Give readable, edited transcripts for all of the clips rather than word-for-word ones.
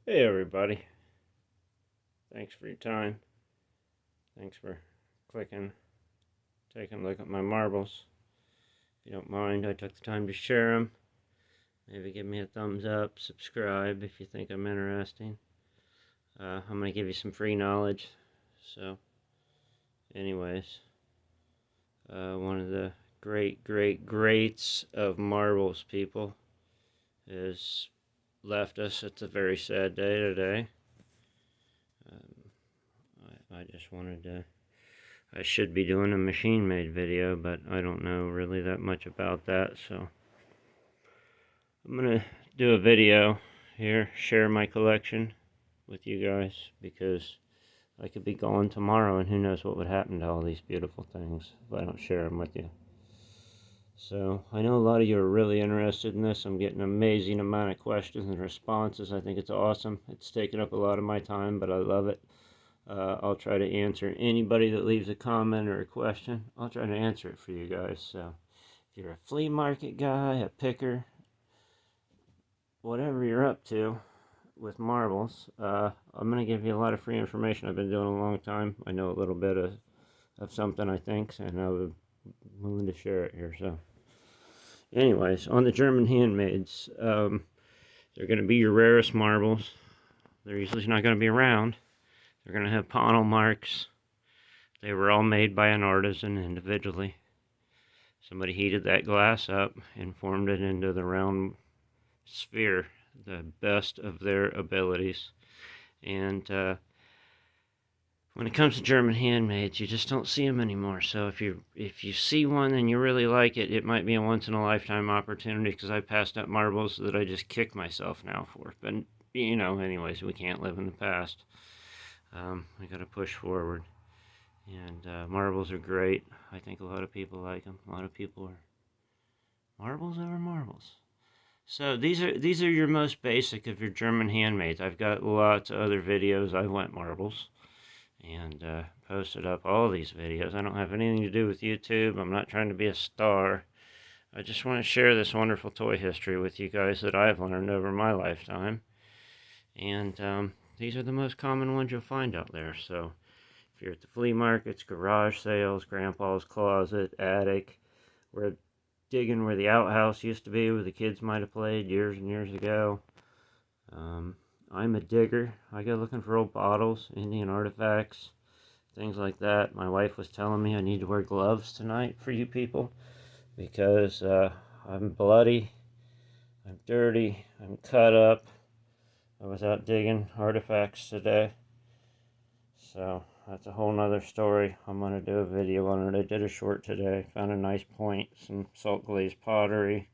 Hey everybody, thanks for your time. Thanks for clicking, taking a look at my marbles. If you don't mind, I took the time to share them. Maybe give me a thumbs up, subscribe if you think I'm interesting. I'm going to give you some free knowledge. So, anyways, one of the greats of marbles, people, has left us. It's a very sad day today. I just wanted to I should be doing a machine-made video, but I don't know really that much about that, so I'm going to do a video here, share my collection with you guys, because I could be gone tomorrow, and who knows what would happen to all these beautiful things if I don't share them with you. So, I know a lot of you are really interested in this. I'm getting an amazing amount of questions and responses. I think it's awesome. It's taken up a lot of my time, but I love it. I'll try to answer anybody that leaves a comment or a question. I'll try to answer it for you guys. So if you're a flea market guy, a picker, whatever you're up to with marbles, I'm going to give you a lot of free information. I've been doing it a long time. I know a little bit of something, I think, and I'm willing to share it here. So anyways, on the German handmaids, they're going to be your rarest marbles. They're usually not going to be around. They're going to have panel marks. They were all made by an artisan individually. Somebody heated that glass up and formed it into the round sphere, the best of their abilities. And when it comes to German handmaids, you just don't see them anymore. So if you see one and you really like it, it might be a once-in-a-lifetime opportunity, because I passed up marbles that I just kick myself now for. But, anyways, we can't live in the past. I got to push forward. And marbles are great. I think a lot of people like them. A lot of people are marbles over marbles. So these are your most basic of your German handmaids. I've got lots of other videos. I went marbles and posted up all these videos. I don't have anything to do with YouTube. I'm not trying to be a star. I just want to share this wonderful toy history with you guys that I've learned over my lifetime. And these are the most common ones you'll find out there. So if you're at the flea markets, garage sales, grandpa's closet, attic, we're digging where the outhouse used to be, where the kids might have played years and years ago. I'm a digger. I go looking for old bottles, Indian artifacts, things like that. My wife was telling me I need to wear gloves tonight for you people, because I'm bloody, I'm dirty, I'm cut up. I was out digging artifacts today. So that's a whole nother story. I'm going to do a video on it. I did a short today. Found a nice point, some salt glazed pottery,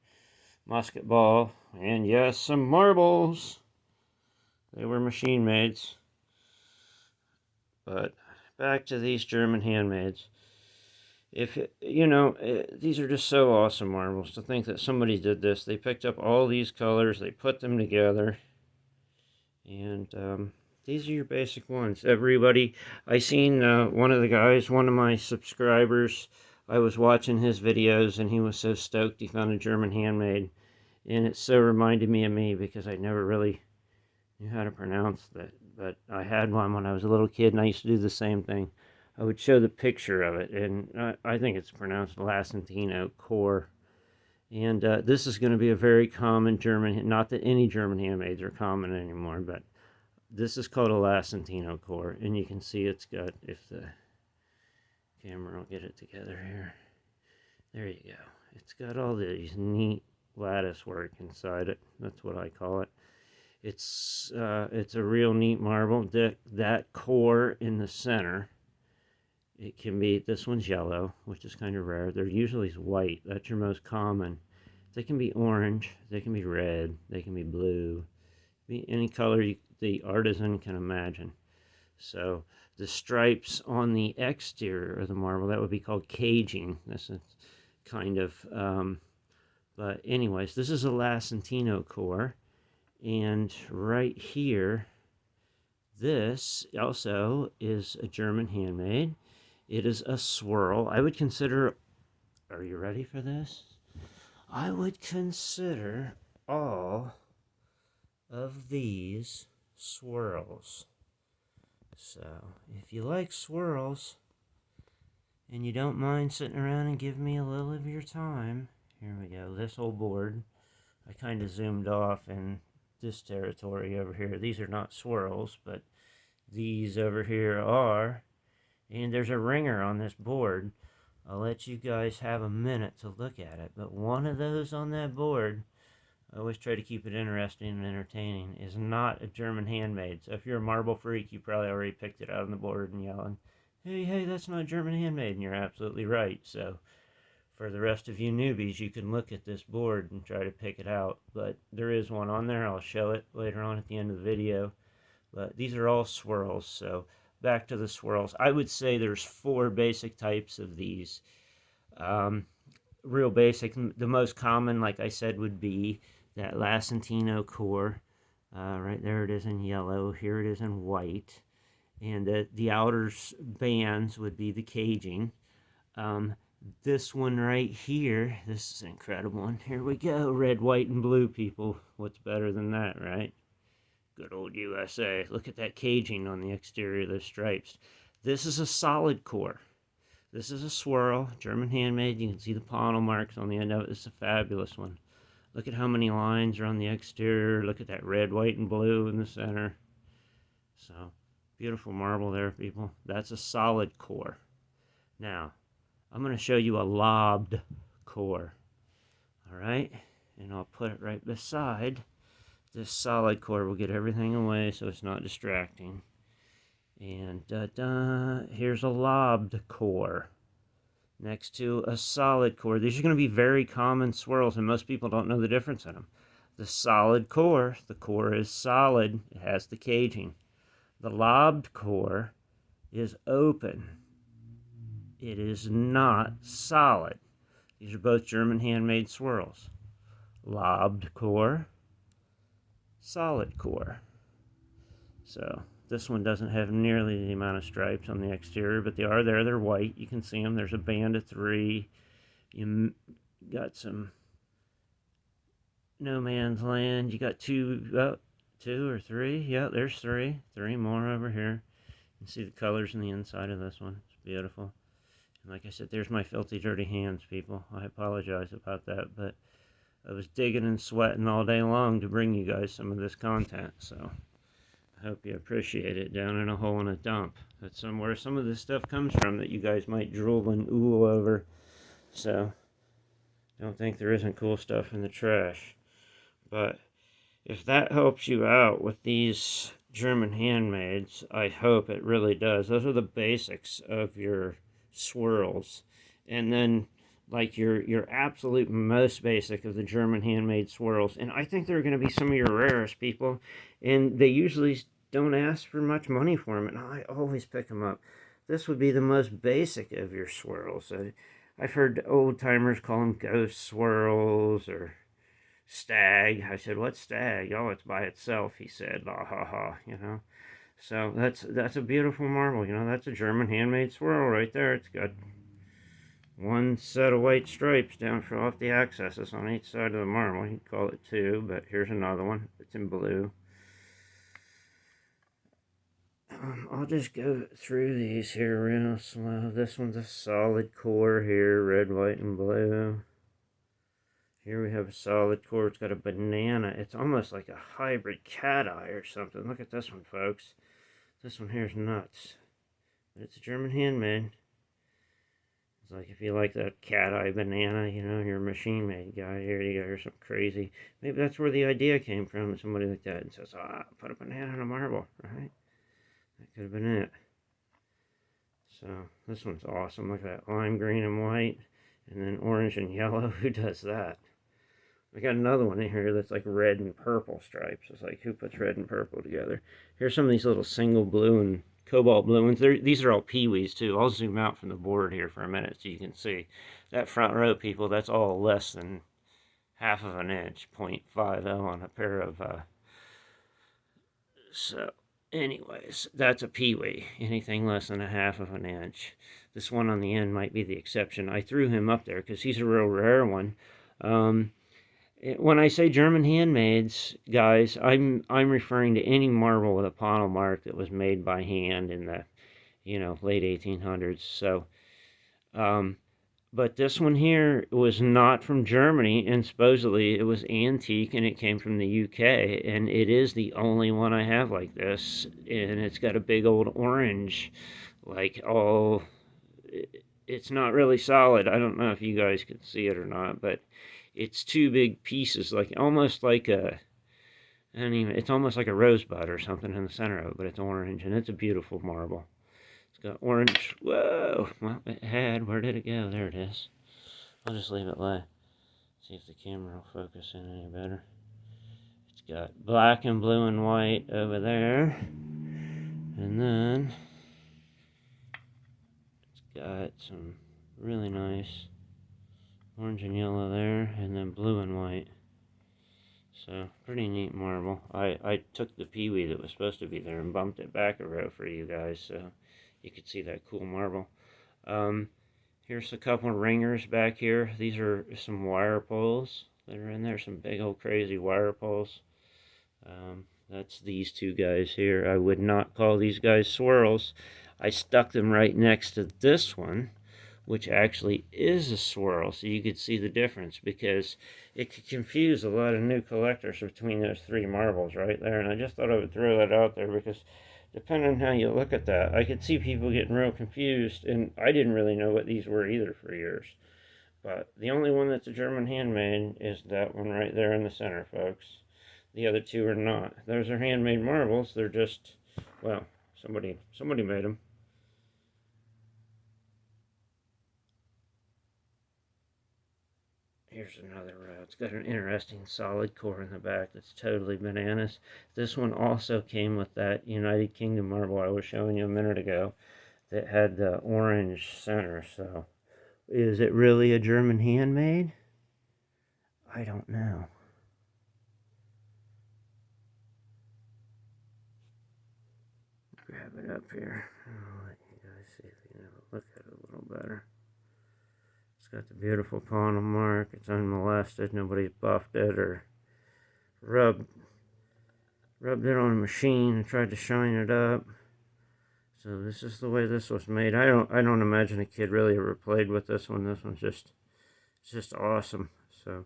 musket ball, and yes, some marbles. They were machine maids. But back to these German handmaids. These are just so awesome marbles. To think that somebody did this. They picked up all these colors, they put them together, and these are your basic ones. Everybody, I seen one of the guys, one of my subscribers, I was watching his videos, and he was so stoked he found a German handmade. And it so reminded me of me, because I never really knew how to pronounce that. But I had one when I was a little kid, and I used to do the same thing. I would show the picture of it, and I think it's pronounced Lasantino core. And this is going to be a very common German, not that any German handmaids are common anymore, but this is called a Lasantino core, and you can see it's got, if the camera will get it together here, there you go. It's got all these neat lattice work inside it. That's what I call it. It's a real neat marble. That core in the center, it can be, this one's yellow, which is kind of rare. They're usually white. That's your most common. They can be orange, they can be red, they can be blue, be any color the artisan can imagine. So the stripes on the exterior of the marble, that would be called caging. This is kind of, but anyways, this is a Lasantino core. And right here, this also is a German handmade. It is a swirl. I would consider, are you ready for this? I would consider all of these swirls. So, if you like swirls, and you don't mind sitting around and giving me a little of your time, here we go. This whole board, I kind of zoomed off in this territory over here. These are not swirls, but these over here are. And there's a ringer on this board. I'll let you guys have a minute to look at it. But one of those on that board, I always try to keep it interesting and entertaining, is not a German handmade. So if you're a marble freak, you probably already picked it out on the board and yelling, hey, that's not German handmade. And you're absolutely right. So for the rest of you newbies, you can look at this board and try to pick it out. But there is one on there. I'll show it later on at the end of the video. But these are all swirls. So back to the swirls. I would say there's 4 basic types of these. Real basic. The most common, like I said, would be that Lacentino core. Right there it is in yellow. Here it is in white. And the outer bands would be the caging. This one right here, this is an incredible one. Here we go. Red, white, and blue, people. What's better than that, right? Good old USA. Look at that caging on the exterior of those stripes. This is a solid core. This is a swirl, German handmade. You can see the panel marks on the end of it. It's a fabulous one. Look at how many lines are on the exterior. Look at that red, white, and blue in the center. So, beautiful marble there, people. That's a solid core. Now, I'm going to show you a lobbed core. All right? And I'll put it right beside this solid core. Will get everything away so it's not distracting. And here's a lobbed core next to a solid core. These are going to be very common swirls, and most people don't know the difference in them. The solid core, the core is solid. It has the caging. The lobbed core is open. It is not solid. These are both German handmade swirls. Lobbed core, solid core. So this one doesn't have nearly the amount of stripes on the exterior, but they are there. They're white. You can see them. There's a band of 3. You got some no man's land. You got 2 or 3. Yeah, there's 3. 3 more over here. You can see the colors on the inside of this one. It's beautiful. And like I said, there's my filthy, dirty hands, people. I apologize about that, but I was digging and sweating all day long to bring you guys some of this content, so I hope you appreciate it. Down in a hole in a dump. That's where some of this stuff comes from that you guys might drool and ooh over. So, don't think there isn't cool stuff in the trash. But if that helps you out with these German handmades, I hope it really does. Those are the basics of your swirls. And then, like your absolute most basic of the German handmade swirls. And I think they're going to be some of your rarest, people. And they usually don't ask for much money for them, and I always pick them up. This would be the most basic of your swirls. I've heard old timers call them ghost swirls or stag. I said, what's stag? Oh, it's by itself, he said. La ha ha, you know. So that's a beautiful marble, you know. That's a German handmade swirl right there. It's got 1 set of white stripes down off the accesses on each side of the marble. You can call it 2, but here's another one. It's in blue. I'll just go through these here real slow. This one's a solid core here, red, white, and blue. Here we have a solid core. It's got a banana. It's almost like a hybrid cat eye or something. Look at this one, folks. This one here's nuts. But it's a German handmade. It's like if you like that cat eye banana, you know, you're a machine made guy. Here you go. Here's something crazy. Maybe that's where the idea came from. Somebody like that and says, put a banana on a marble, right? That could have been it. So this one's awesome. Look at that lime green and white, and then orange and yellow. Who does that? I got another one in here that's like red and purple stripes. It's like, who puts red and purple together? Here's some of these little single blue and cobalt blue ones. These are all peewees too. I'll zoom out from the board here for a minute so you can see. That front row, people, that's all less than half of an inch, 0.50 on a pair of, so anyways, that's a peewee. Anything less than a half of an inch. This one on the end might be the exception. I threw him up there because he's a real rare one. When I say German handmaids, guys, I'm referring to any marble with a panel mark that was made by hand in the late 1800s. So, um, but this one here was not from Germany, and supposedly it was antique, and it came from the UK, and it is the only one I have like this, and it's got a big old orange, like all. It's not really solid. I don't know if you guys can see it or not, but it's two big pieces, like almost like a. I don't even, it's almost like a rosebud or something in the center of it, but it's orange, and it's a beautiful marble. It's got orange. Whoa! Well, it had. Where did it go? There it is. I'll just leave it lay. See if the camera will focus in any better. It's got black and blue and white over there. And then it's got some really nice orange and yellow there, and then blue and white. So, pretty neat marble. I took the peewee that was supposed to be there and bumped it back a row for you guys so you could see that cool marble. Here's a couple of ringers back here. These are some wire poles that are in there, some big old crazy wire poles. That's these two guys here. I would not call these guys swirls. I stuck them right next to this one, which actually is a swirl, so you could see the difference, because it could confuse a lot of new collectors between those three marbles right there, and I just thought I would throw that out there, because depending on how you look at that, I could see people getting real confused, and I didn't really know what these were either for years. But the only one that's a German handmade is that one right there in the center, folks. The other two are not. Those are handmade marbles. They're just, well, somebody made them. Here's another row. It's got an interesting solid core in the back that's totally bananas. This one also came with that United Kingdom marble I was showing you a minute ago that had the orange center. So, is it really a German handmade? I don't know. Grab it up here. I'll let you guys see if you can look at it a little better. It's got the beautiful panel mark. It's unmolested. Nobody's buffed it or rubbed it on a machine and tried to shine it up. So this is the way this was made. I don't imagine a kid really ever played with this one. This one's just awesome. So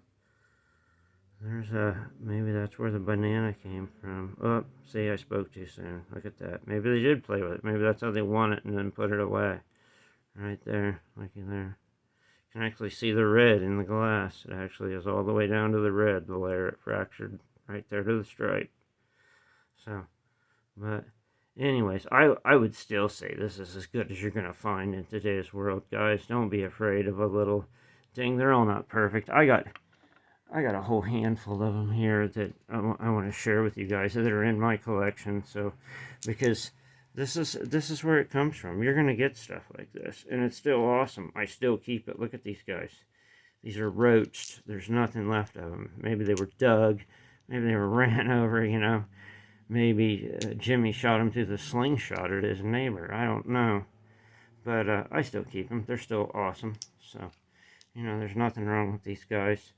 there's maybe that's where the banana came from. Oh, see, I spoke too soon. Look at that. Maybe they did play with it. Maybe that's how they won it and then put it away. Right there, like in there. You can actually see the red in the glass. It actually is all the way down to the red, the layer it fractured right there to the stripe. So, but anyways, I would still say this is as good as you're going to find in today's world, guys. Don't be afraid of a little thing. They're all not perfect. I got a whole handful of them here that I want to share with you guys that are in my collection. So, because this is where it comes from. You're gonna get stuff like this, and it's still awesome. I still keep it. Look at these guys. These are roached. There's nothing left of them. Maybe they were dug. Maybe they were ran over. Maybe Jimmy shot him through the slingshot at his neighbor. I don't know, but I still keep them. They're still awesome. So, there's nothing wrong with these guys.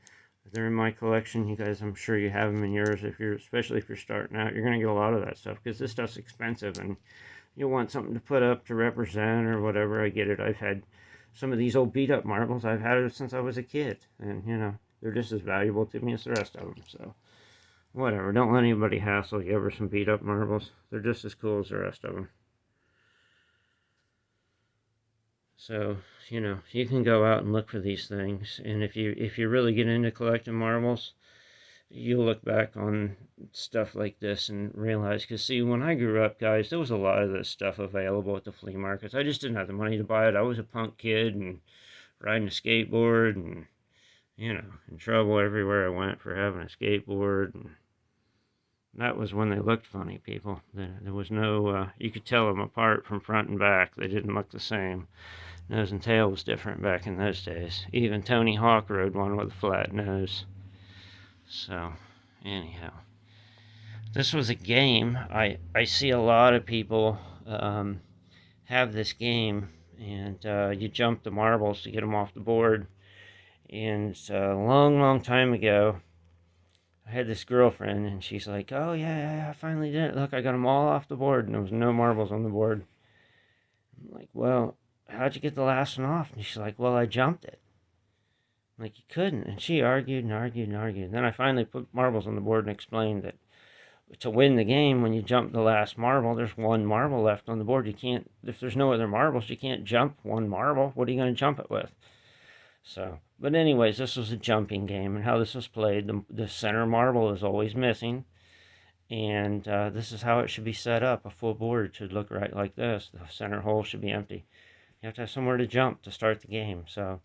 They're in my collection. You guys, I'm sure you have them in yours. Especially if you're starting out, you're gonna get a lot of that stuff because this stuff's expensive, and you'll want something to put up to represent or whatever. I get it. I've had some of these old beat up marbles. I've had it since I was a kid, and they're just as valuable to me as the rest of them. So whatever. Don't let anybody hassle you over some beat up marbles. They're just as cool as the rest of them. So, you can go out and look for these things, and if you really get into collecting marbles, you'll look back on stuff like this and realize, because see, when I grew up, guys, there was a lot of this stuff available at the flea markets. I just didn't have the money to buy it. I was a punk kid and riding a skateboard and, in trouble everywhere I went for having a skateboard, and that was when they looked funny, people. There was no, you could tell them apart from front and back. They didn't look the same. Nose and tail was different back in those days. Even Tony Hawk rode one with a flat nose. So, anyhow. This was a game. I see a lot of people have this game, and you jump the marbles to get them off the board. And it's a long, long time ago. I had this girlfriend, and she's like, "Oh yeah, I finally did it. Look, I got them all off the board, and there was no marbles on the board." I'm like, "Well, how'd you get the last one off?" And she's like, "Well, I jumped it." I'm like, "You couldn't." And she argued and argued and argued. And then I finally put marbles on the board and explained that to win the game, when you jump the last marble, there's one marble left on the board. You can't, if there's no other marbles, you can't jump one marble. What are you going to jump it with? So, but anyways, this was a jumping game, and how this was played, the center marble is always missing, and this is how it should be set up. A full board should look right like this. The center hole should be empty. You have to have somewhere to jump to start the game. So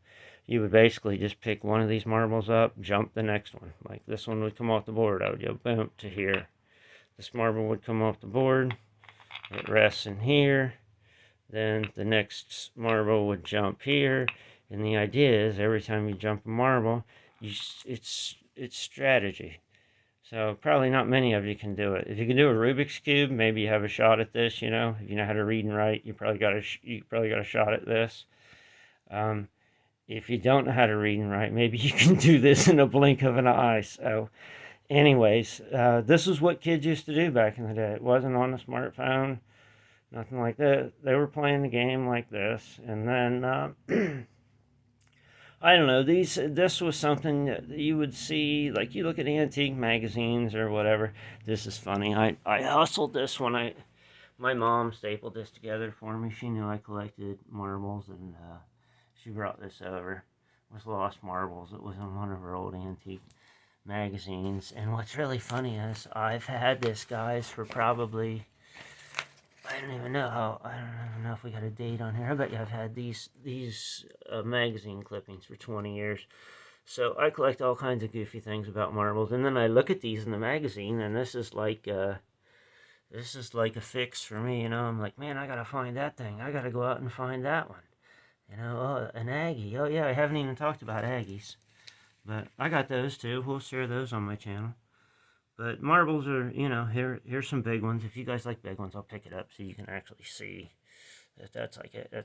you would basically just pick one of these marbles up, jump the next one. Like this one would come off the board. I would go boom to here. This marble would come off the board. It rests in here. Then the next marble would jump here. And the idea is every time you jump a marble, it's strategy. So probably not many of you can do it. If you can do a Rubik's Cube, maybe you have a shot at this. You know, if you know how to read and write, you probably got a shot at this. If you don't know how to read and write, maybe you can do this in a blink of an eye. So, anyways, this is what kids used to do back in the day. It wasn't on a smartphone, nothing like that. They were playing the game like this, and then. I don't know, this was something that you would see, like you look at antique magazines or whatever. This is funny. I hustled this when my mom stapled this together for me. She knew I collected marbles, and she brought this over. It was Lost Marbles. It was in one of her old antique magazines. And what's really funny is I've had this, guys, for probably, I don't even know if we got a date on here. I bet you I've had these magazine clippings for 20 years. So I collect all kinds of goofy things about marbles, and then I look at these in the magazine, and this is like a fix for me. You know, I'm like, man, I gotta find that thing. I gotta go out and find that one. You know, an Aggie. Oh yeah, I haven't even talked about Aggies, but I got those too. We'll share those on my channel. But marbles are, you know, here's some big ones. If you guys like big ones, I'll pick it up so you can actually see that that's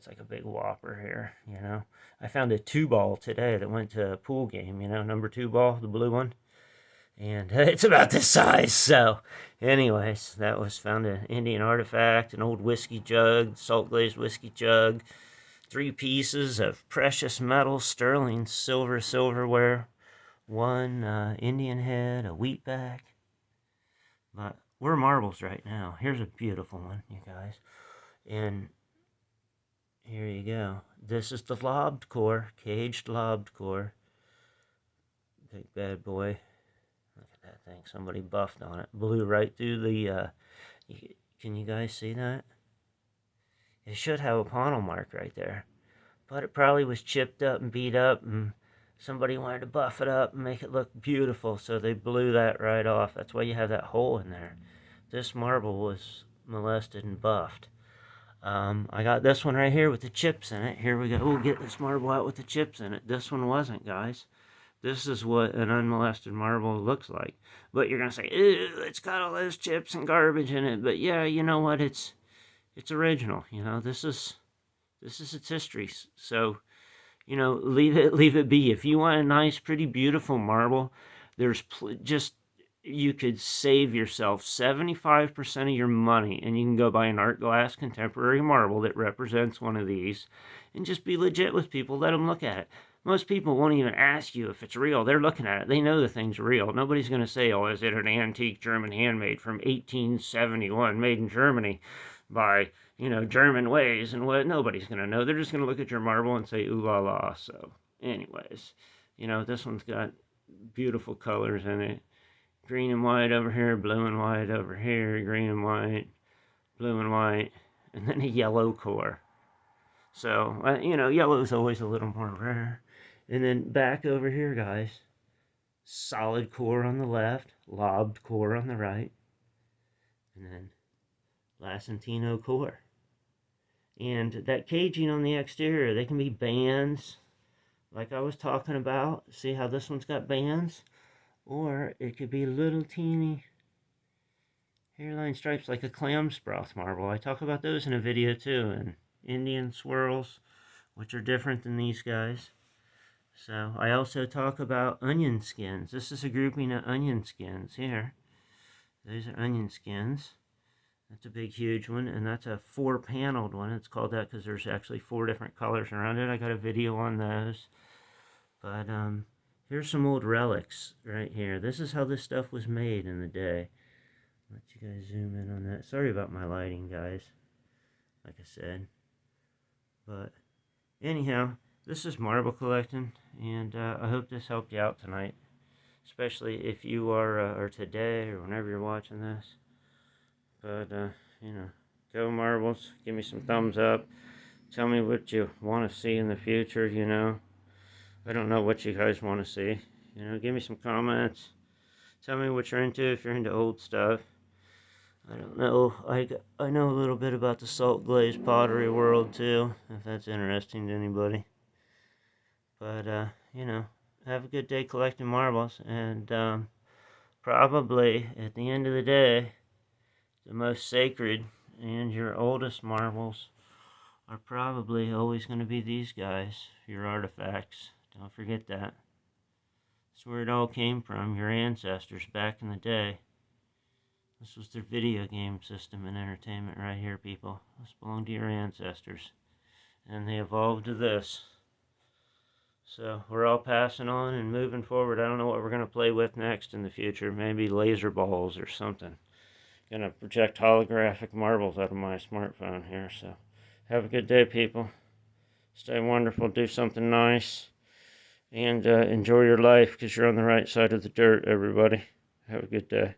like a big whopper here, you know. I found a 2-ball today that went to a pool game, you know, number 2 ball, the blue one. And it's about this size. So anyways, that was found an Indian artifact, an old whiskey jug, salt glazed whiskey jug, 3 pieces of precious metal, sterling silverware, 1 Indian head, a wheatback. But we're marbles right now. Here's a beautiful one, you guys. And here you go. This is the lobbed core, caged lobbed core. Big bad boy. Look at that thing. Somebody buffed on it. Blew right through the, can you guys see that? It should have a panel mark right there. But it probably was chipped up and beat up, and somebody wanted to buff it up and make it look beautiful, so they blew that right off. That's why you have that hole in there. This marble was molested and buffed. I got this one right here with the chips in it. Here we go. We'll get this marble out with the chips in it. This one wasn't, guys. This is what an unmolested marble looks like. But you're going to say, ew, it's got all those chips and garbage in it. But yeah, you know what? It's original. You know, this is its history. So, you know, leave it be. If you want a nice, pretty, beautiful marble, there's you could save yourself 75% of your money, and you can go buy an art glass contemporary marble that represents one of these, and just be legit with people. Let them look at it. Most people won't even ask you if it's real. They're looking at it. They know the thing's real. Nobody's going to say, oh, is it an antique German handmade from 1871, made in Germany by, you know, German ways and what? Nobody's going to know. They're just going to look at your marble and say, ooh la la. So, anyways, you know, this one's got beautiful colors in it. Green and white over here, blue and white over here, green and white, blue and white, and then a yellow core. So, you know, yellow is always a little more rare. And then back over here, guys, solid core on the left, lobbed core on the right, and then Lacentino core. And that caging on the exterior, they can be bands, like I was talking about. See how this one's got bands? Or it could be little teeny hairline stripes like a clam sprout marble. I talk about those in a video too, and Indian swirls, which are different than these guys. So I also talk about onion skins. This is a grouping of onion skins here. These are onion skins. That's a big, huge one, and that's a 4-paneled one. It's called that because there's actually 4 different colors around it. I got a video on those. But here's some old relics right here. This is how this stuff was made in the day. Let you guys zoom in on that. Sorry about my lighting, guys. Like I said. But anyhow, this is marble collecting, and I hope this helped you out tonight. Especially if you are, or today, or whenever you're watching this. But, you know, go marbles. Give me some thumbs up. Tell me what you want to see in the future, you know. I don't know what you guys want to see. You know, give me some comments. Tell me what you're into, if you're into old stuff. I don't know. I know a little bit about the salt glazed pottery world, too, if that's interesting to anybody. But, you know, have a good day collecting marbles. And probably, at the end of the day, the most sacred and your oldest marbles are probably always going to be these guys, your artifacts. Don't forget that. That's where it all came from, your ancestors back in the day. This was their video game system and entertainment right here, people. This belonged to your ancestors. And they evolved to this. So we're all passing on and moving forward. I don't know what we're going to play with next in the future. Maybe laser balls or something. Going to project holographic marbles out of my smartphone here. So have a good day, people. Stay wonderful. Do something nice. And enjoy your life because you're on the right side of the dirt, everybody. Have a good day.